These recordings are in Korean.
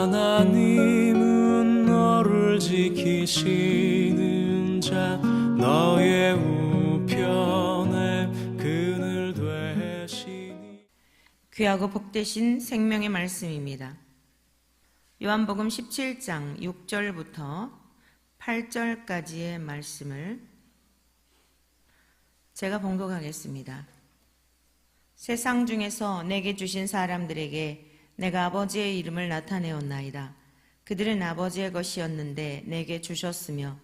하나님은 너를 지키시는 자 너의 우편에 그늘 되시니. 귀하고 복되신 생명의 말씀입니다. 요한복음 17장 6절부터 8절까지의 말씀을 제가 봉독하겠습니다. 세상 중에서 내게 주신 사람들에게 내가 아버지의 이름을 나타내었나이다. 그들은 아버지의 것이었는데 내게 주셨으며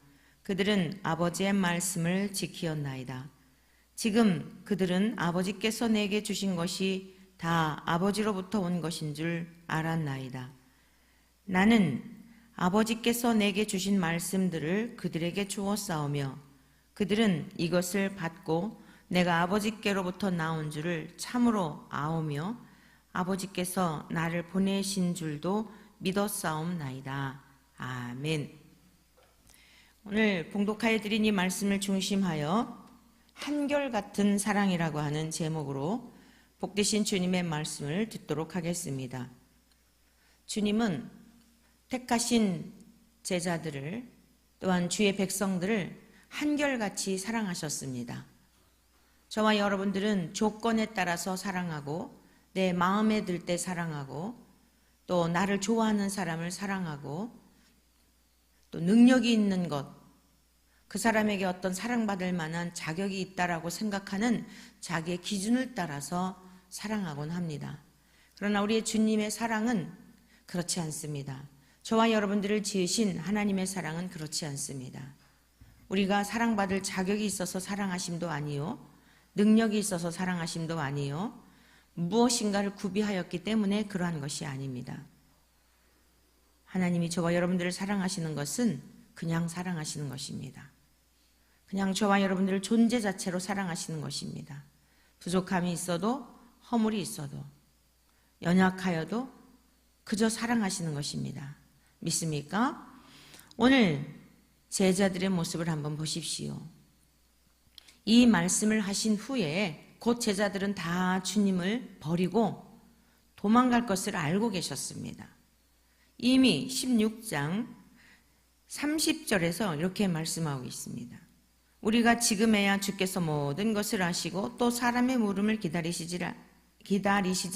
그들은 아버지의 말씀을 지키었나이다. 지금 그들은 아버지께서 내게 주신 것이 다 아버지로부터 온 것인 줄 알았나이다. 나는 아버지께서 내게 주신 말씀들을 그들에게 주었사오며 그들은 이것을 받고 내가 아버지께로부터 나온 줄을 참으로 아오며 아버지께서 나를 보내신 줄도 믿었사옵나이다. 아멘. 오늘 봉독하여 드린 이 말씀을 중심하여 한결같은 사랑이라고 하는 제목으로 복되신 주님의 말씀을 듣도록 하겠습니다. 주님은 택하신 제자들을 또한 주의 백성들을 한결같이 사랑하셨습니다. 저와 여러분들은 조건에 따라서 사랑하고 내 마음에 들 때 사랑하고 또 나를 좋아하는 사람을 사랑하고 또 능력이 있는 것, 그 사람에게 어떤 사랑받을 만한 자격이 있다라고 생각하는 자기의 기준을 따라서 사랑하곤 합니다. 그러나 우리의 주님의 사랑은 그렇지 않습니다. 저와 여러분들을 지으신 하나님의 사랑은 그렇지 않습니다. 우리가 사랑받을 자격이 있어서 사랑하심도 아니요, 능력이 있어서 사랑하심도 아니요, 무엇인가를 구비하였기 때문에 그러한 것이 아닙니다. 하나님이 저와 여러분들을 사랑하시는 것은 그냥 사랑하시는 것입니다. 그냥 저와 여러분들을 존재 자체로 사랑하시는 것입니다. 부족함이 있어도 허물이 있어도 연약하여도 그저 사랑하시는 것입니다. 믿습니까? 오늘 제자들의 모습을 한번 보십시오. 이 말씀을 하신 후에 곧 제자들은 다 주님을 버리고 도망갈 것을 알고 계셨습니다. 이미 16장 30절에서 이렇게 말씀하고 있습니다. 우리가 지금에야 주께서 모든 것을 아시고 또 사람의 물음을 기다리시지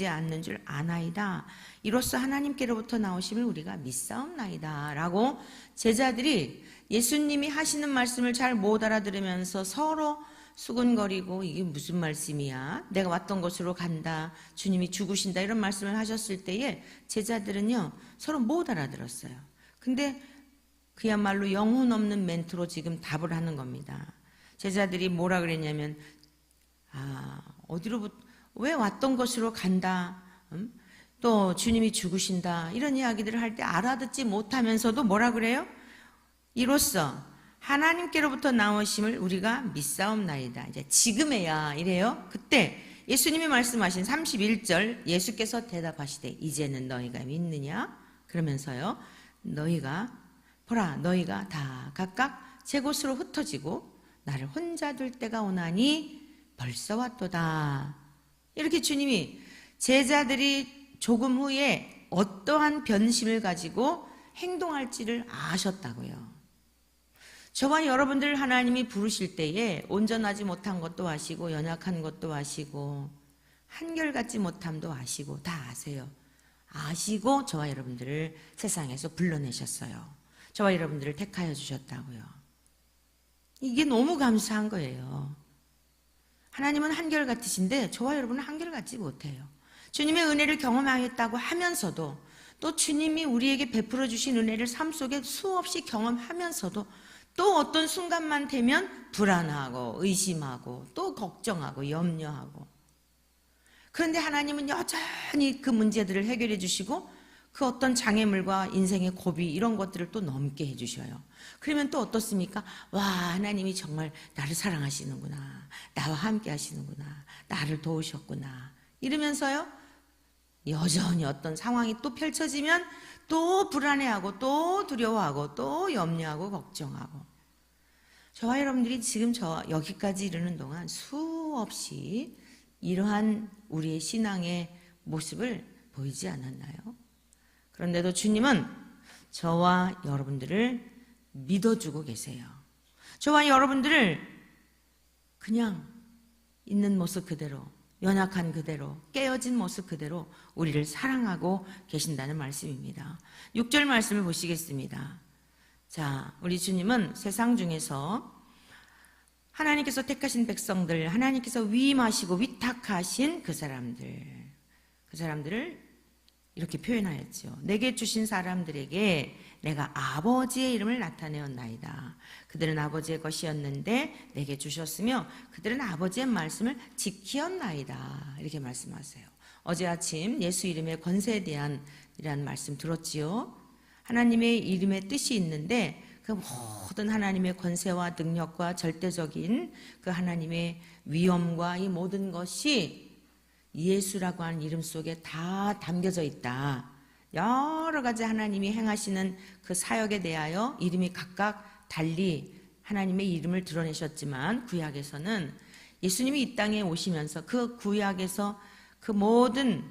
않는 줄 아나이다. 이로써 하나님께로부터 나오심을 우리가 믿사옵나이다. 라고 제자들이 예수님이 하시는 말씀을 잘 못 알아들으면서 서로 수근거리고 이게 무슨 말씀이야? 내가 왔던 곳으로 간다. 주님이 죽으신다. 이런 말씀을 하셨을 때에 제자들은요 서로 못 알아들었어요. 근데 그야말로 영혼 없는 멘트로 지금 답을 하는 겁니다. 제자들이 뭐라 그랬냐면 어디로부터 왜 왔던 곳으로 간다. 또 주님이 죽으신다. 이런 이야기들을 할 때 알아듣지 못하면서도 뭐라 그래요? 이로써 하나님께로부터 나오심을 우리가 믿사옵나이다. 이제 지금에야 이래요. 그때 예수님이 말씀하신 31절 예수께서 대답하시되 이제는 너희가 믿느냐? 그러면서요. 너희가 다 각각 제 곳으로 흩어지고 나를 혼자 둘 때가 오나니 벌써 왔도다. 이렇게 주님이 제자들이 조금 후에 어떠한 변심을 가지고 행동할지를 아셨다고요. 저와 여러분들 하나님이 부르실 때에 온전하지 못한 것도 아시고 연약한 것도 아시고 한결같지 못함도 아시고 다 아세요. 아시고 저와 여러분들을 세상에서 불러내셨어요. 저와 여러분들을 택하여 주셨다고요. 이게 너무 감사한 거예요. 하나님은 한결같으신데 저와 여러분은 한결같지 못해요. 주님의 은혜를 경험하겠다고 하면서도 또 주님이 우리에게 베풀어 주신 은혜를 삶 속에 수없이 경험하면서도 또 어떤 순간만 되면 불안하고 의심하고 또 걱정하고 염려하고, 그런데 하나님은 여전히 그 문제들을 해결해 주시고 그 어떤 장애물과 인생의 고비 이런 것들을 또 넘게 해주셔요. 그러면 또 어떻습니까? 와, 하나님이 정말 나를 사랑하시는구나, 나와 함께 하시는구나, 나를 도우셨구나 이러면서요 여전히 어떤 상황이 또 펼쳐지면 또 불안해하고 또 두려워하고 또 염려하고 걱정하고. 저와 여러분들이 지금 여기까지 이르는 동안 수없이 이러한 우리의 신앙의 모습을 보이지 않았나요? 그런데도 주님은 저와 여러분들을 믿어주고 계세요. 저와 여러분들을 그냥 있는 모습 그대로, 연약한 그대로, 깨어진 모습 그대로 우리를 사랑하고 계신다는 말씀입니다. 6절 말씀을 보시겠습니다. 자, 우리 주님은 세상 중에서 하나님께서 택하신 백성들, 하나님께서 위임하시고 위탁하신 그 사람들을 이렇게 표현하였죠. 내게 주신 사람들에게 내가 아버지의 이름을 나타내었나이다. 그들은 아버지의 것이었는데 내게 주셨으며 그들은 아버지의 말씀을 지키었나이다. 이렇게 말씀하세요. 어제 아침 예수 이름의 권세에 대한 이라는 말씀 들었지요. 하나님의 이름의 뜻이 있는데 그 모든 하나님의 권세와 능력과 절대적인 그 하나님의 위엄과 이 모든 것이 예수라고 하는 이름 속에 다 담겨져 있다. 여러 가지 하나님이 행하시는 그 사역에 대하여 이름이 각각 달리 하나님의 이름을 드러내셨지만 구약에서는 예수님이 이 땅에 오시면서 그 구약에서 그 모든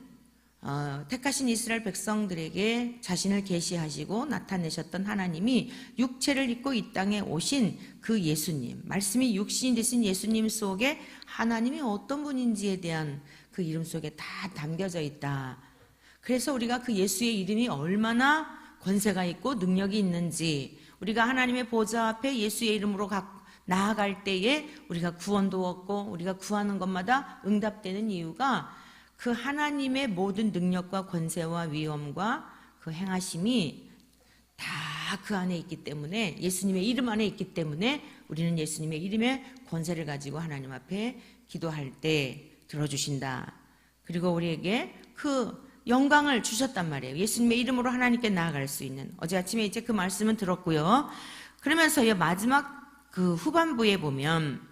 택하신 이스라엘 백성들에게 자신을 계시하시고 나타내셨던 하나님이 육체를 입고 이 땅에 오신 그 예수님, 말씀이 육신이 되신 예수님 속에 하나님이 어떤 분인지에 대한 그 이름 속에 다 담겨져 있다. 그래서 우리가 그 예수의 이름이 얼마나 권세가 있고 능력이 있는지, 우리가 하나님의 보좌 앞에 예수의 이름으로 나아갈 때에 우리가 구원도 얻고 우리가 구하는 것마다 응답되는 이유가 그 하나님의 모든 능력과 권세와 위엄과 그 행하심이 다 그 안에 있기 때문에, 예수님의 이름 안에 있기 때문에 우리는 예수님의 이름의 권세를 가지고 하나님 앞에 기도할 때 들어주신다. 그리고 우리에게 그 영광을 주셨단 말이에요. 예수님의 이름으로 하나님께 나아갈 수 있는. 어제 아침에 이제 그 말씀은 들었고요. 그러면서요, 마지막 그 후반부에 보면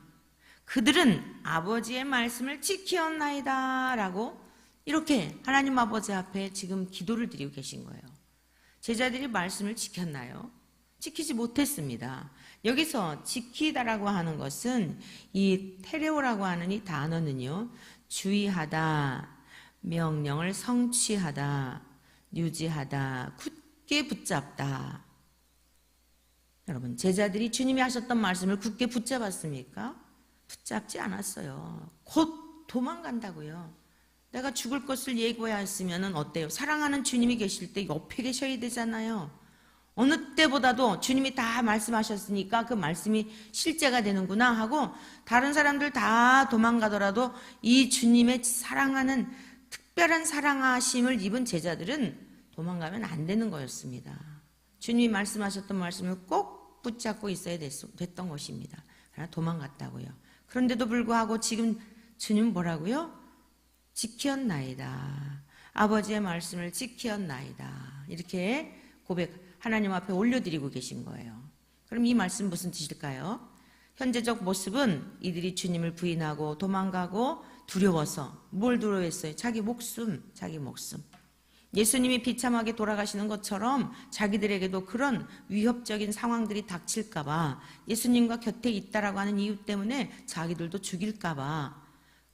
그들은 아버지의 말씀을 지키었나이다 라고 이렇게 하나님 아버지 앞에 지금 기도를 드리고 계신 거예요. 제자들이 말씀을 지켰나요? 지키지 못했습니다. 여기서 지키다라고 하는 것은 이 테레오라고 하는 이 단어는요, 주의하다, 명령을 성취하다, 유지하다, 굳게 붙잡다. 여러분, 제자들이 주님이 하셨던 말씀을 굳게 붙잡았습니까? 붙잡지 않았어요. 곧 도망간다고요. 내가 죽을 것을 예고하였으면 어때요? 사랑하는 주님이 계실 때 옆에 계셔야 되잖아요. 어느 때보다도 주님이 다 말씀하셨으니까 그 말씀이 실제가 되는구나 하고 다른 사람들 다 도망가더라도 이 주님의 사랑하는 특별한 사랑하심을 입은 제자들은 도망가면 안 되는 거였습니다. 주님이 말씀하셨던 말씀을 꼭 붙잡고 있어야 됐던 것입니다. 그러나 도망갔다고요. 그런데도 불구하고 지금 주님은 뭐라고요? 지켰나이다. 아버지의 말씀을 지켰나이다. 이렇게 하나님 앞에 올려드리고 계신 거예요. 그럼 이 말씀 무슨 뜻일까요? 현재적 모습은 이들이 주님을 부인하고 도망가고 두려워서, 뭘 두려워했어요? 자기 목숨. 예수님이 비참하게 돌아가시는 것처럼 자기들에게도 그런 위협적인 상황들이 닥칠까봐, 예수님과 곁에 있다라고 하는 이유 때문에 자기들도 죽일까봐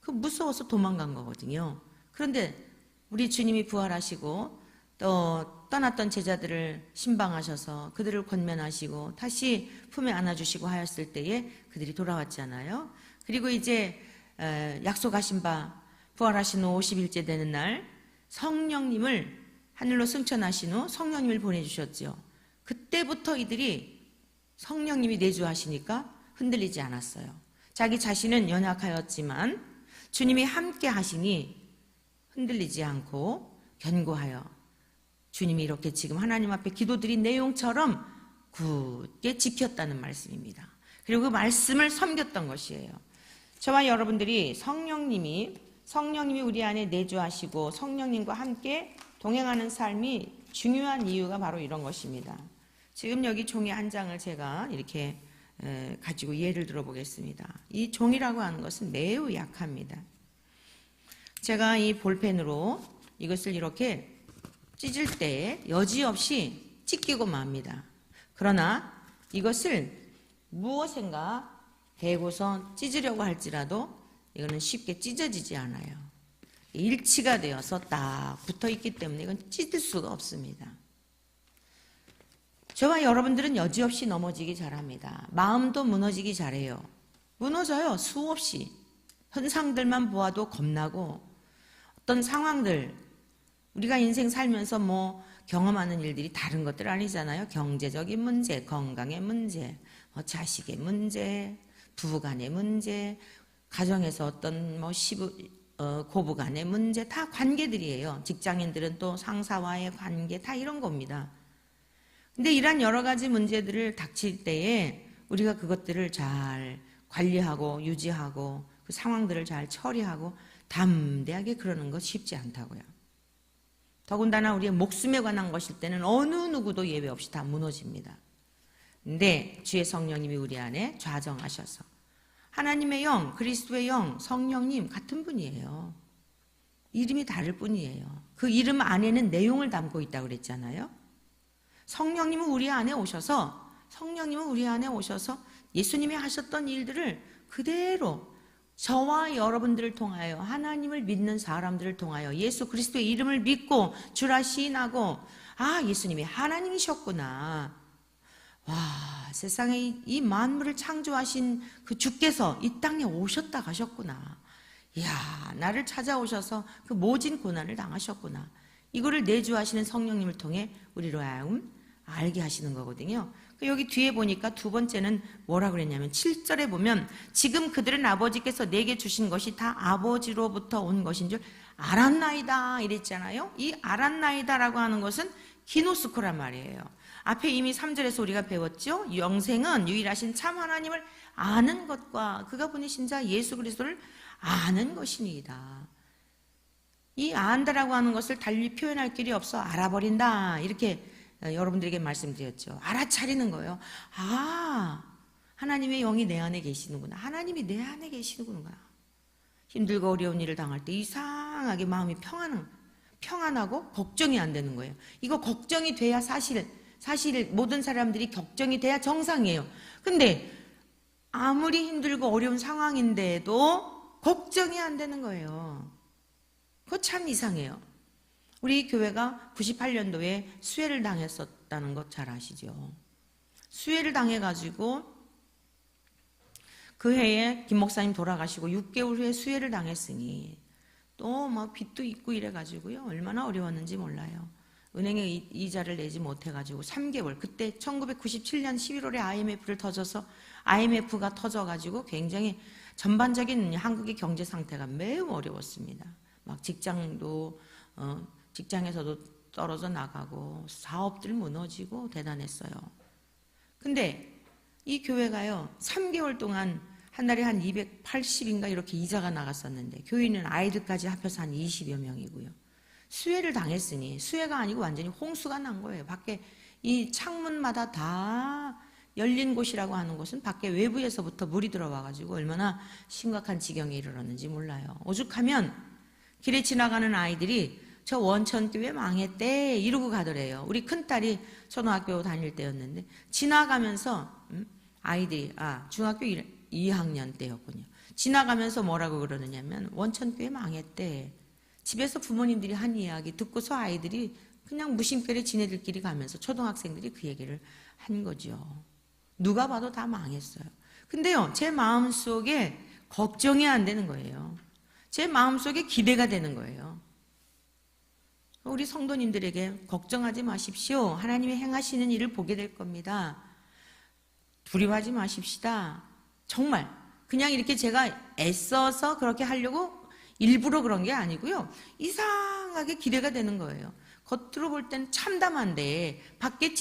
그 무서워서 도망간 거거든요. 그런데 우리 주님이 부활하시고 또 떠났던 제자들을 신방하셔서 그들을 권면하시고 다시 품에 안아주시고 하였을 때에 그들이 돌아왔잖아요. 그리고 이제 약속하신 바 부활하신 후 50일째 되는 날 성령님을 하늘로 승천하신 후 성령님을 보내주셨죠. 그때부터 이들이 성령님이 내주하시니까 흔들리지 않았어요. 자기 자신은 연약하였지만 주님이 함께 하시니 흔들리지 않고 견고하여 주님이 이렇게 지금 하나님 앞에 기도드린 내용처럼 굳게 지켰다는 말씀입니다. 그리고 그 말씀을 섬겼던 것이에요. 저와 여러분들이 성령님이 우리 안에 내주하시고 성령님과 함께 동행하는 삶이 중요한 이유가 바로 이런 것입니다. 지금 여기 종이 한 장을 제가 이렇게 가지고 예를 들어보겠습니다. 이 종이라고 하는 것은 매우 약합니다. 제가 이 볼펜으로 이것을 이렇게 찢을 때 여지없이 찢기고 맙니다. 그러나 이것을 무엇인가 대고서 찢으려고 할지라도 이거는 쉽게 찢어지지 않아요. 일치가 되어서 딱 붙어 있기 때문에 이건 찢을 수가 없습니다. 저와 여러분들은 여지없이 넘어지기 잘합니다. 마음도 무너지기 잘해요. 무너져요. 수없이. 현상들만 보아도 겁나고 어떤 상황들, 우리가 인생 살면서 뭐 경험하는 일들이 다른 것들 아니잖아요. 경제적인 문제, 건강의 문제, 자식의 문제, 부부간의 문제, 가정에서 어떤 뭐 고부간의 문제, 다 관계들이에요. 직장인들은 또 상사와의 관계, 다 이런 겁니다. 근데 이런 여러 가지 문제들을 닥칠 때에 우리가 그것들을 잘 관리하고 유지하고 그 상황들을 잘 처리하고 담대하게 그러는 것 쉽지 않다고요. 더군다나 우리의 목숨에 관한 것일 때는 어느 누구도 예외 없이 다 무너집니다. 근데 주의 성령님이 우리 안에 좌정하셔서 하나님의 영, 그리스도의 영, 성령님 같은 분이에요. 이름이 다를 뿐이에요. 그 이름 안에는 내용을 담고 있다고 그랬잖아요. 성령님은 우리 안에 오셔서 예수님이 하셨던 일들을 그대로 저와 여러분들을 통하여 하나님을 믿는 사람들을 통하여 예수 그리스도의 이름을 믿고 주라 시인하고 예수님이 하나님이셨구나. 와, 세상에 이 만물을 창조하신 그 주께서 이 땅에 오셨다 가셨구나. 이야, 나를 찾아오셔서 그 모진 고난을 당하셨구나. 이거를 내주하시는 성령님을 통해 우리로 하여금 알게 하시는 거거든요. 여기 뒤에 보니까 두 번째는 뭐라 그랬냐면 7절에 보면 지금 그들은 아버지께서 내게 주신 것이 다 아버지로부터 온 것인 줄 알았나이다 이랬잖아요. 이 알았나이다라고 하는 것은 기노스코란 말이에요. 앞에 이미 3절에서 우리가 배웠죠. 영생은 유일하신 참 하나님을 아는 것과 그가 보내신 자 예수 그리스도를 아는 것이니이다. 이 안다라고 하는 것을 달리 표현할 길이 없어 알아버린다 이렇게 여러분들에게 말씀드렸죠. 알아차리는 거예요. 하나님의 영이 내 안에 계시는구나. 하나님이 내 안에 계시는구나. 힘들고 어려운 일을 당할 때 이상하게 마음이 평안하고 걱정이 안 되는 거예요. 이거 걱정이 돼야 사실 모든 사람들이 걱정이 돼야 정상이에요. 근데 아무리 힘들고 어려운 상황인데도 걱정이 안 되는 거예요. 그거 참 이상해요. 우리 교회가 98년도에 수해를 당했었다는 것 잘 아시죠? 수해를 당해가지고 그 해에 김 목사님 돌아가시고 6개월 후에 수해를 당했으니 또 막 빚도 있고 이래가지고요. 얼마나 어려웠는지 몰라요. 은행에 이자를 내지 못해가지고 3개월, 그때 1997년 11월에 IMF가 터져가지고 굉장히 전반적인 한국의 경제 상태가 매우 어려웠습니다. 막 직장에서도 떨어져 나가고 사업들 무너지고 대단했어요. 근데 이 교회가요 3개월 동안 한 달에 한 280인가 이렇게 이자가 나갔었는데 교인은 아이들까지 합해서 한 20여 명이고요. 수해를 당했으니 수해가 아니고 완전히 홍수가 난 거예요. 밖에 이 창문마다 다 열린 곳이라고 하는 곳은 밖에 외부에서부터 물이 들어와가지고 얼마나 심각한 지경에 이르렀는지 몰라요. 오죽하면 길에 지나가는 아이들이 저 원천교회 망했대 이러고 가더래요. 우리 큰딸이 초등학교 다닐 때였는데 지나가면서 아이들이 중학교 2학년 때였군요. 지나가면서 뭐라고 그러느냐면 원천교회 망했대. 집에서 부모님들이 한 이야기 듣고서 아이들이 그냥 무심결에 지네들끼리 가면서 초등학생들이 그 얘기를 한 거죠. 누가 봐도 다 망했어요. 근데요, 제 마음속에 걱정이 안 되는 거예요. 제 마음속에 기대가 되는 거예요. 우리 성도님들에게 걱정하지 마십시오. 하나님이 행하시는 일을 보게 될 겁니다. 두려워하지 마십시다. 정말 그냥 이렇게 제가 애써서 그렇게 하려고 일부러 그런 게 아니고요. 이상하게 기대가 되는 거예요. 겉으로 볼 때는 참담한데 밖에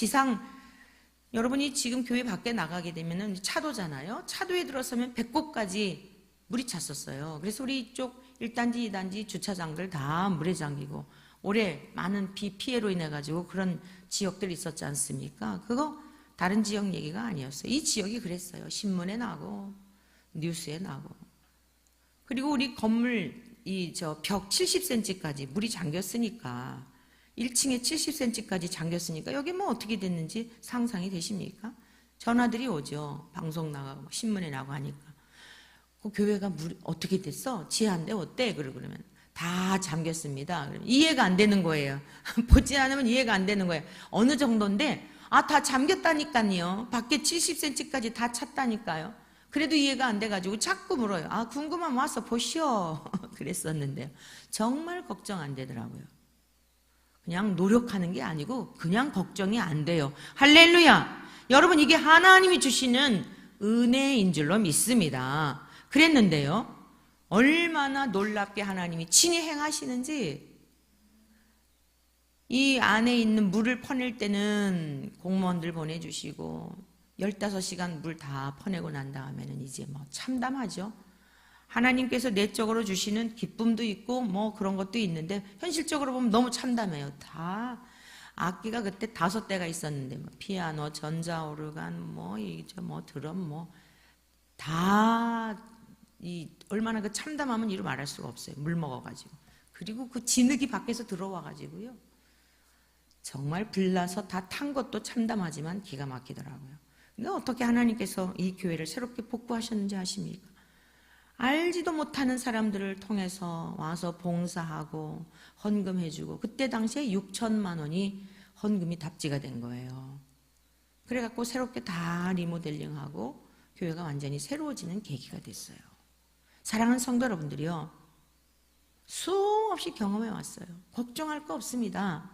여러분이 지금 교회 밖에 나가게 되면 차도잖아요. 차도에 들어서면 배꼽까지 물이 찼었어요. 그래서 우리 이쪽 1단지, 2단지 주차장들 다 물에 잠기고 올해 많은 비 피해로 인해 가지고 그런 지역들이 있었지 않습니까? 그거 다른 지역 얘기가 아니었어요. 이 지역이 그랬어요. 신문에 나고 뉴스에 나고. 그리고 우리 건물 벽 70cm까지 물이 잠겼으니까 1층에 70cm까지 잠겼으니까 여기 뭐 어떻게 됐는지 상상이 되십니까? 전화들이 오죠. 방송 나가고 신문에 나고 하니까. 그 교회가 물이 어떻게 됐어? 지하인데 어때? 그러면 다 잠겼습니다. 이해가 안 되는 거예요. 보지 않으면 이해가 안 되는 거예요. 어느 정도인데 다 잠겼다니까요. 밖에 70cm까지 다 찼다니까요. 그래도 이해가 안 돼가지고 자꾸 물어요. 궁금하면 와서 보시오. 그랬었는데요. 정말 걱정 안 되더라고요. 그냥 노력하는 게 아니고 그냥 걱정이 안 돼요. 할렐루야! 여러분, 이게 하나님이 주시는 은혜인 줄로 믿습니다. 그랬는데요. 얼마나 놀랍게 하나님이 친히 행하시는지, 이 안에 있는 물을 퍼낼 때는 공무원들 보내주시고 15시간 물 다 퍼내고 난 다음에는 이제 참담하죠. 하나님께서 내적으로 주시는 기쁨도 있고 그런 것도 있는데 현실적으로 보면 너무 참담해요. 다 악기가 그때 5대가 있었는데 피아노, 전자오르간, 드럼 다 얼마나 그 참담하면 이루 말할 수가 없어요. 물 먹어가지고. 그리고 그 진흙이 밖에서 들어와가지고요. 정말 불나서 다 탄 것도 참담하지만 기가 막히더라고요. 근데 어떻게 하나님께서 이 교회를 새롭게 복구하셨는지 아십니까? 알지도 못하는 사람들을 통해서 와서 봉사하고 헌금해주고, 그때 당시에 6천만 원이 헌금이 답지가 된 거예요. 그래갖고 새롭게 다 리모델링하고 교회가 완전히 새로워지는 계기가 됐어요. 사랑하는 성도 여러분들이요, 수없이 경험해 왔어요. 걱정할 거 없습니다.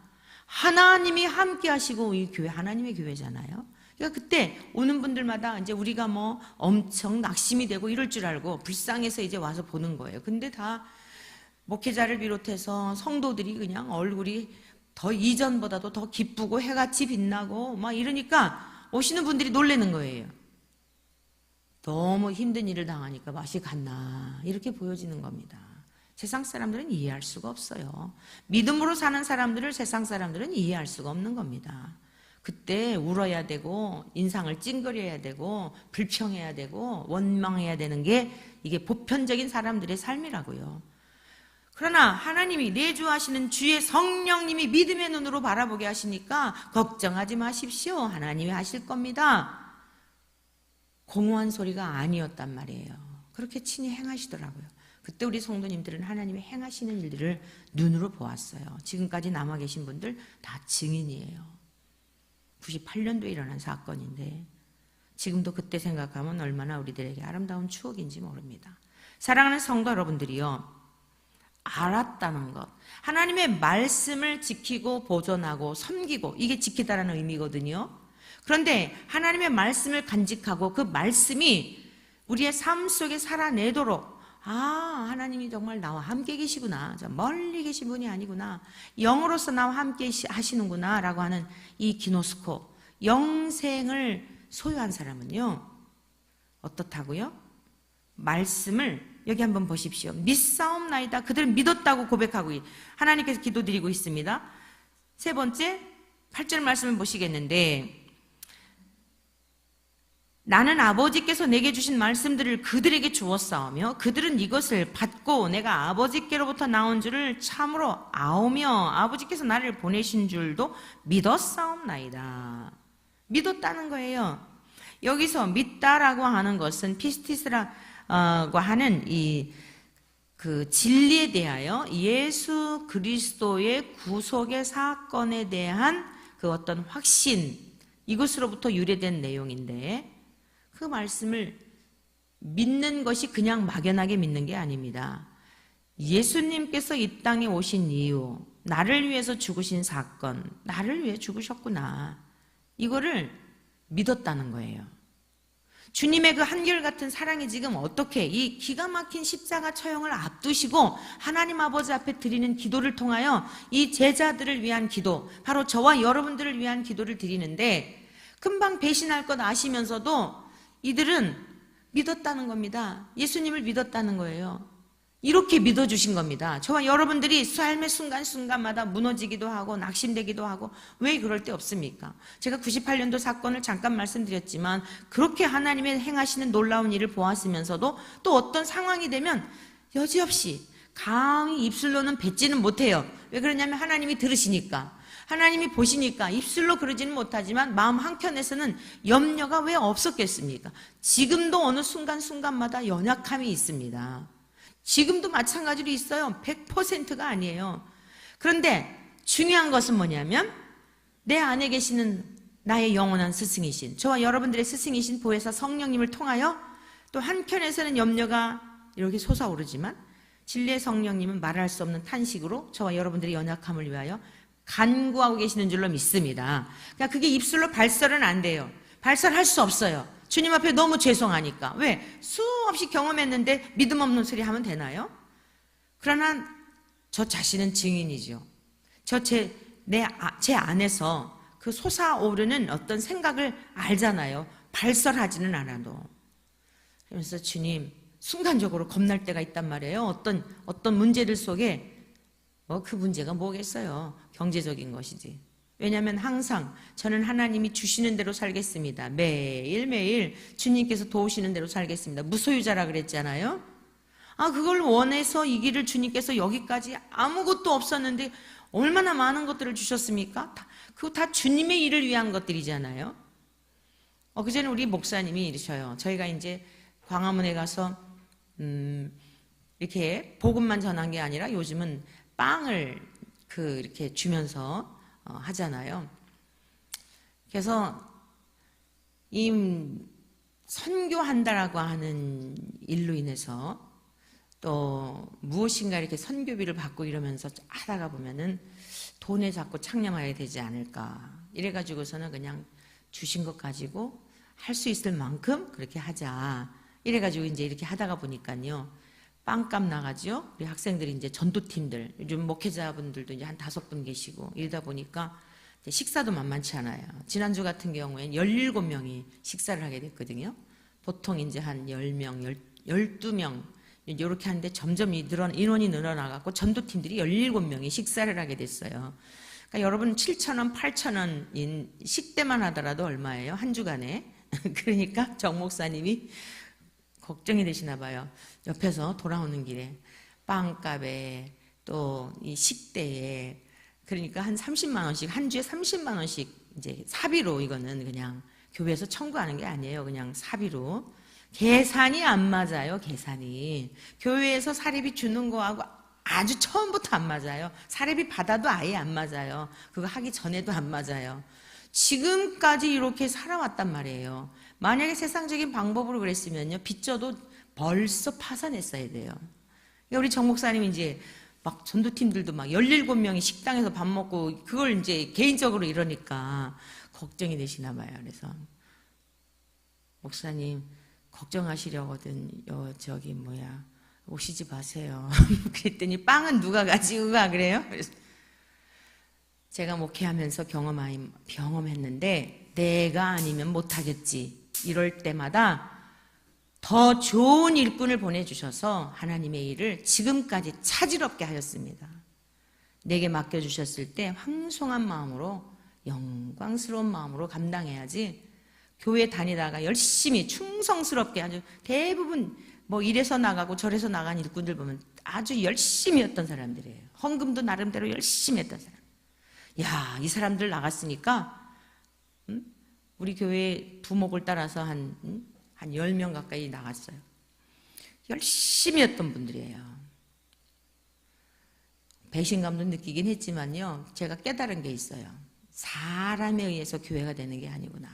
하나님이 함께 하시고, 이 교회 하나님의 교회잖아요. 그러니까 그때 오는 분들마다 이제 우리가 엄청 낙심이 되고 이럴 줄 알고 불쌍해서 이제 와서 보는 거예요. 근데 다 목회자를 비롯해서 성도들이 그냥 얼굴이 더 이전보다도 더 기쁘고 해같이 빛나고 이러니까 오시는 분들이 놀라는 거예요. 너무 힘든 일을 당하니까 맛이 갔나 이렇게 보여지는 겁니다. 세상 사람들은 이해할 수가 없어요. 믿음으로 사는 사람들을 세상 사람들은 이해할 수가 없는 겁니다. 그때 울어야 되고 인상을 찡그려야 되고 불평해야 되고 원망해야 되는 게 이게 보편적인 사람들의 삶이라고요. 그러나 하나님이 내주하시는 주의 성령님이 믿음의 눈으로 바라보게 하시니까 걱정하지 마십시오. 하나님이 하실 겁니다. 공허한 소리가 아니었단 말이에요. 그렇게 친히 행하시더라고요. 그때 우리 성도님들은 하나님의 행하시는 일들을 눈으로 보았어요. 지금까지 남아 계신 분들 다 증인이에요. 98년도에 일어난 사건인데 지금도 그때 생각하면 얼마나 우리들에게 아름다운 추억인지 모릅니다. 사랑하는 성도 여러분들이요, 알았다는 것, 하나님의 말씀을 지키고 보존하고 섬기고, 이게 지키다라는 의미거든요. 그런데 하나님의 말씀을 간직하고 그 말씀이 우리의 삶 속에 살아내도록, 하나님이 정말 나와 함께 계시구나, 멀리 계신 분이 아니구나, 영으로서 나와 함께 하시는구나 라고 하는 이 기노스코, 영생을 소유한 사람은요 어떻다고요? 말씀을 여기 한번 보십시오. 믿사옵나이다. 그들은 믿었다고 고백하고 하나님께서 기도드리고 있습니다. 세 번째 8절 말씀을 보시겠는데, 나는 아버지께서 내게 주신 말씀들을 그들에게 주었사오며 그들은 이것을 받고 내가 아버지께로부터 나온 줄을 참으로 아오며 아버지께서 나를 보내신 줄도 믿었사옵나이다. 믿었다는 거예요. 여기서 믿다라고 하는 것은 피스티스라고 하는 그 진리에 대하여 예수 그리스도의 구속의 사건에 대한 그 어떤 확신, 이것으로부터 유래된 내용인데, 그 말씀을 믿는 것이 그냥 막연하게 믿는 게 아닙니다. 예수님께서 이 땅에 오신 이유, 나를 위해서 죽으신 사건, 나를 위해 죽으셨구나, 이거를 믿었다는 거예요. 주님의 그 한결같은 사랑이 지금 어떻게 이 기가 막힌 십자가 처형을 앞두시고 하나님 아버지 앞에 드리는 기도를 통하여 이 제자들을 위한 기도, 바로 저와 여러분들을 위한 기도를 드리는데, 금방 배신할 것 아시면서도 이들은 믿었다는 겁니다. 예수님을 믿었다는 거예요. 이렇게 믿어주신 겁니다. 저와 여러분들이 삶의 순간순간마다 무너지기도 하고 낙심되기도 하고 왜 그럴 때 없습니까? 제가 98년도 사건을 잠깐 말씀드렸지만 그렇게 하나님의 행하시는 놀라운 일을 보았으면서도 또 어떤 상황이 되면 여지없이 감히 입술로는 뱉지는 못해요. 왜 그러냐면 하나님이 들으시니까, 하나님이 보시니까 입술로 그러지는 못하지만 마음 한켠에서는 염려가 왜 없었겠습니까? 지금도 어느 순간순간마다 연약함이 있습니다. 지금도 마찬가지로 있어요. 100%가 아니에요. 그런데 중요한 것은 뭐냐면 내 안에 계시는 나의 영원한 스승이신, 저와 여러분들의 스승이신 보혜사 성령님을 통하여 또 한편에서는 염려가 이렇게 솟아오르지만 진리의 성령님은 말할 수 없는 탄식으로 저와 여러분들의 연약함을 위하여 간구하고 계시는 줄로 믿습니다. 그러니까 그게 입술로 발설은 안 돼요. 발설할 수 없어요. 주님 앞에 너무 죄송하니까. 왜? 수없이 경험했는데 믿음 없는 소리 하면 되나요? 그러나 저 자신은 증인이죠. 제 안에서 그 솟아오르는 어떤 생각을 알잖아요. 발설하지는 않아도. 그러면서 주님, 순간적으로 겁날 때가 있단 말이에요. 어떤 문제들 속에 그 문제가 뭐겠어요? 경제적인 것이지. 왜냐하면 항상 저는 하나님이 주시는 대로 살겠습니다. 매일매일 주님께서 도우시는 대로 살겠습니다. 무소유자라 그랬잖아요. 그걸 원해서 이 길을 주님께서 여기까지 아무것도 없었는데 얼마나 많은 것들을 주셨습니까? 그거 다 주님의 일을 위한 것들이잖아요. 그전에 우리 목사님이 이러셔요. 저희가 이제 광화문에 가서 이렇게 복음만 전한 게 아니라 요즘은 빵을 이렇게 주면서 하잖아요. 그래서 이 선교한다라고 하는 일로 인해서 또 무엇인가 이렇게 선교비를 받고 이러면서 하다가 보면은 돈에 자꾸 창념해야 되지 않을까. 이래가지고서는 그냥 주신 것 가지고 할 수 있을 만큼 그렇게 하자. 이래가지고 이제 이렇게 하다가 보니까요. 빵값 나가죠. 우리 학생들이 이제 전도팀들, 요즘 목회자분들도 이제 한 5분 계시고 이러다 보니까 식사도 만만치 않아요. 지난주 같은 경우엔 17명이 식사를 하게 됐거든요. 보통 이제 한 10명, 12명 이렇게 하는데 점점 인원이 늘어나갖고 전도팀들이 17명이 식사를 하게 됐어요. 그러니까 여러분 7,000원, 8,000원인 식대만 하더라도 얼마예요? 한 주간에. 그러니까 정 목사님이 걱정이 되시나 봐요. 옆에서 돌아오는 길에 빵값에 또 이 식대에 그러니까 한 30만 원씩 한 주에 30만 원씩 이제 사비로 이거는 그냥 교회에서 청구하는 게 아니에요. 그냥 사비로 계산이 안 맞아요. 계산이 교회에서 사례비 주는 거하고 아주 처음부터 안 맞아요. 사례비 받아도 아예 안 맞아요. 그거 하기 전에도 안 맞아요. 지금까지 이렇게 살아왔단 말이에요. 만약에 세상적인 방법으로 그랬으면요, 빚져도 벌써 파산했어야 돼요. 그러니까 우리 정 목사님이 이제 막 전도팀들도 막 17명이 식당에서 밥 먹고 그걸 이제 개인적으로 이러니까 걱정이 되시나 봐요. 그래서 목사님 걱정하시려거든 오시지 마세요. 그랬더니 빵은 누가 가지고 가 그래요? 그래서 제가 목회하면서 경험했는데 내가 아니면 못하겠지. 이럴 때마다 더 좋은 일꾼을 보내주셔서 하나님의 일을 지금까지 차질없게 하였습니다. 내게 맡겨주셨을 때 황송한 마음으로 영광스러운 마음으로 감당해야지 교회 다니다가 열심히 충성스럽게 아주 대부분 이래서 나가고 저래서 나간 일꾼들 보면 아주 열심히 했던 사람들이에요. 헌금도 나름대로 열심히 했던 사람. 야, 이 사람들 나갔으니까 우리 교회 부목을 따라서 한 10명 가까이 나갔어요. 열심히 했던 분들이에요. 배신감도 느끼긴 했지만요. 제가 깨달은 게 있어요. 사람에 의해서 교회가 되는 게 아니구나.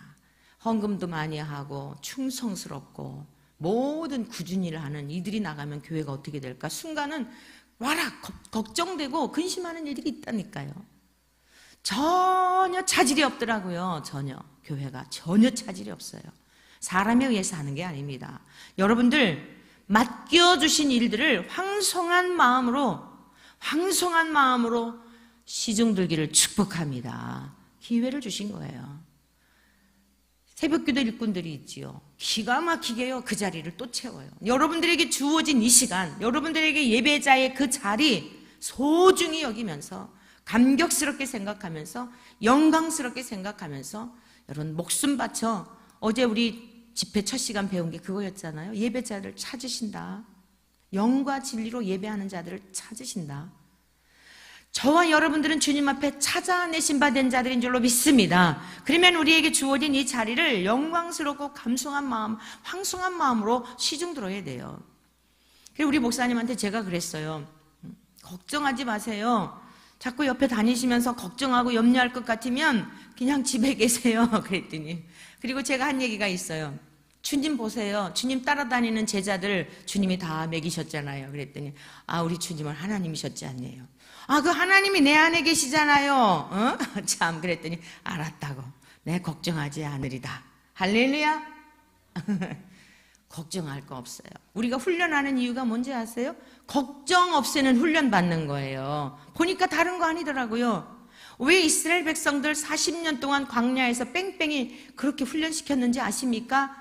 헌금도 많이 하고 충성스럽고 모든 꾸준히 일을 하는 이들이 나가면 교회가 어떻게 될까? 순간은 와라 걱정되고 근심하는 일들이 있다니까요. 전혀 차질이 없더라고요. 교회가 전혀 차질이 없어요. 사람에 의해서 하는 게 아닙니다. 여러분들 맡겨주신 일들을 황송한 마음으로 시중들기를 축복합니다. 기회를 주신 거예요. 새벽기도 일꾼들이 있지요. 기가 막히게요. 그 자리를 또 채워요. 여러분들에게 주어진 이 시간, 여러분들에게 예배자의 그 자리 소중히 여기면서 감격스럽게 생각하면서 영광스럽게 생각하면서 여러분 목숨 바쳐 어제 우리 집회 첫 시간 배운 게 그거였잖아요. 예배자를 찾으신다. 영과 진리로 예배하는 자들을 찾으신다. 저와 여러분들은 주님 앞에 찾아내신 바 된 자들인 줄로 믿습니다. 그러면 우리에게 주어진 이 자리를 영광스럽고 감성한 마음, 황송한 마음으로 시중 들어야 돼요. 그리고 우리 목사님한테 제가 그랬어요. 걱정하지 마세요. 자꾸 옆에 다니시면서 걱정하고 염려할 것 같으면 그냥 집에 계세요. 그랬더니, 그리고 제가 한 얘기가 있어요. 주님 보세요. 주님 따라다니는 제자들 주님이 다 먹이셨잖아요. 그랬더니 우리 주님은 하나님이셨지 않네요. 그 하나님이 내 안에 계시잖아요. 참, 그랬더니 알았다고. 내 걱정하지 않으리다. 할렐루야. 걱정할 거 없어요. 우리가 훈련하는 이유가 뭔지 아세요? 걱정 없애는 훈련 받는 거예요. 보니까 다른 거 아니더라고요. 왜 이스라엘 백성들 40년 동안 광야에서 뺑뺑이 그렇게 훈련시켰는지 아십니까?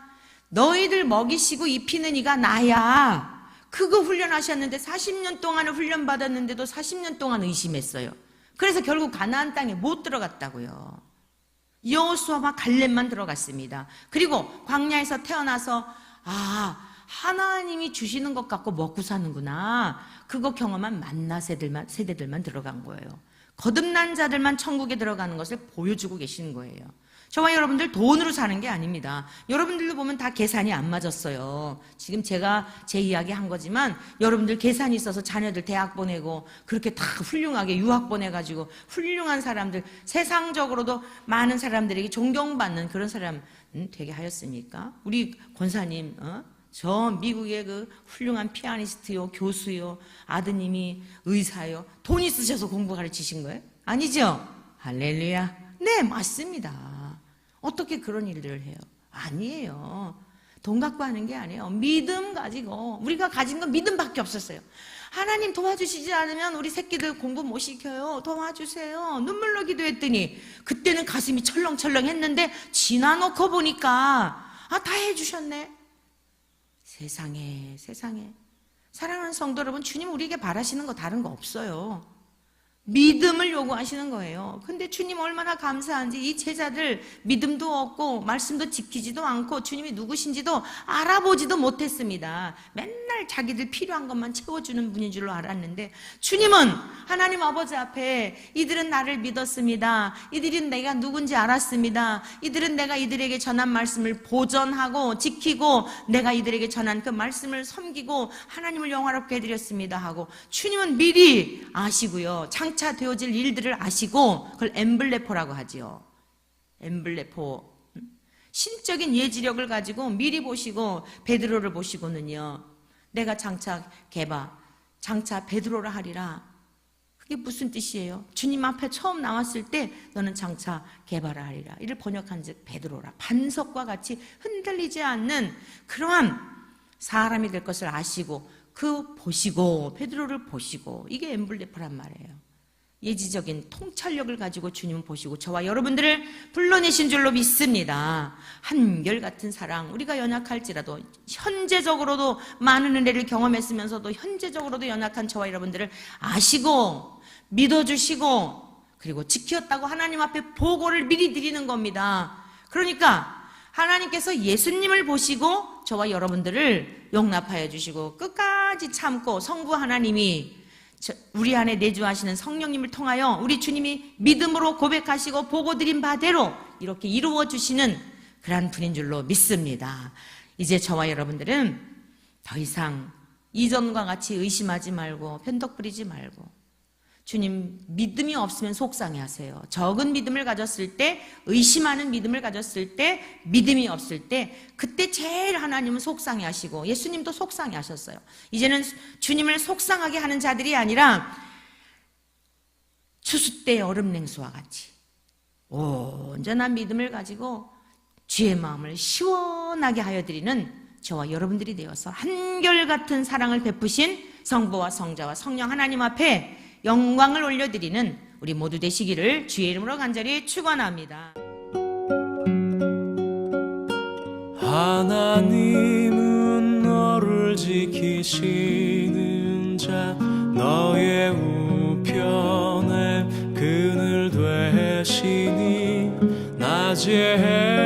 너희들 먹이시고 입히는 이가 나야. 그거 훈련하셨는데 40년 동안을 훈련받았는데도 40년 동안 의심했어요. 그래서 결국 가나안 땅에 못 들어갔다고요. 여호수아와 갈렙만 들어갔습니다. 그리고 광야에서 태어나서 하나님이 주시는 것 갖고 먹고 사는구나. 그거 경험한 만나 세대들만 들어간 거예요. 거듭난 자들만 천국에 들어가는 것을 보여주고 계시는 거예요. 저와 여러분들 돈으로 사는 게 아닙니다. 여러분들도 보면 다 계산이 안 맞았어요. 지금 제가 제 이야기 한 거지만 여러분들 계산이 있어서 자녀들 대학 보내고 그렇게 다 훌륭하게 유학 보내가지고 훌륭한 사람들, 세상적으로도 많은 사람들에게 존경받는 그런 사람 되게 하였습니까? 우리 권사님 저 미국의 그 훌륭한 피아니스트요, 교수요, 아드님이 의사요, 돈 있으셔서 공부 가르치신 거예요? 아니죠? 할렐루야. 네, 맞습니다. 어떻게 그런 일들을 해요? 아니에요. 돈 갖고 하는 게 아니에요. 믿음 가지고. 우리가 가진 건 믿음밖에 없었어요. 하나님 도와주시지 않으면 우리 새끼들 공부 못 시켜요. 도와주세요. 눈물로 기도했더니 그때는 가슴이 철렁철렁 했는데 지나놓고 보니까 다 해주셨네. 세상에. 사랑하는 성도 여러분, 주님 우리에게 바라시는 거 다른 거 없어요. 믿음을 요구하시는 거예요. 근데 주님 얼마나 감사한지 이 제자들 믿음도 없고 말씀도 지키지도 않고 주님이 누구신지도 알아보지도 못했습니다. 맨날 자기들 필요한 것만 채워주는 분인 줄로 알았는데 주님은 하나님 아버지 앞에 이들은 나를 믿었습니다. 이들은 내가 누군지 알았습니다. 이들은 내가 이들에게 전한 말씀을 보전하고 지키고 내가 이들에게 전한 그 말씀을 섬기고 하나님을 영화롭게 해드렸습니다 하고 주님은 미리 아시고요. 차 되어질 일들을 아시고 그걸 엠블레포라고 하지요. 엠블레포. 신적인 예지력을 가지고 미리 보시고 베드로를 보시고는요. 내가 장차 베드로라 하리라. 그게 무슨 뜻이에요? 주님 앞에 처음 나왔을 때 너는 장차 게바라 하리라. 이를 번역한 즉 베드로라. 반석과 같이 흔들리지 않는 그러한 사람이 될 것을 아시고 보시고 베드로를 보시고 이게 엠블레포란 말이에요. 예지적인 통찰력을 가지고 주님을 보시고 저와 여러분들을 불러내신 줄로 믿습니다. 한결같은 사랑, 우리가 연약할지라도 현재적으로도 많은 은혜를 경험했으면서도 현재적으로도 연약한 저와 여러분들을 아시고 믿어주시고 그리고 지켰다고 하나님 앞에 보고를 미리 드리는 겁니다. 그러니까 하나님께서 예수님을 보시고 저와 여러분들을 용납하여 주시고 끝까지 참고 성부 하나님이 우리 안에 내주하시는 성령님을 통하여 우리 주님이 믿음으로 고백하시고 보고드린 바대로 이렇게 이루어 주시는 그러한 분인 줄로 믿습니다. 이제 저와 여러분들은 더 이상 이전과 같이 의심하지 말고 편덕 부리지 말고 주님 믿음이 없으면 속상해 하세요. 적은 믿음을 가졌을 때, 의심하는 믿음을 가졌을 때, 믿음이 없을 때 그때 제일 하나님은 속상해 하시고 예수님도 속상해 하셨어요. 이제는 주님을 속상하게 하는 자들이 아니라 추수 때 얼음 냉수와 같이 온전한 믿음을 가지고 주의 마음을 시원하게 하여 드리는 저와 여러분들이 되어서 한결같은 사랑을 베푸신 성부와 성자와 성령 하나님 앞에 영광을 올려드리는 우리 모두 되시기를 주의 이름으로 간절히 축원합니다. 하나님은 너를 지키시는 자 너의 우편에 그늘 되시니 낮에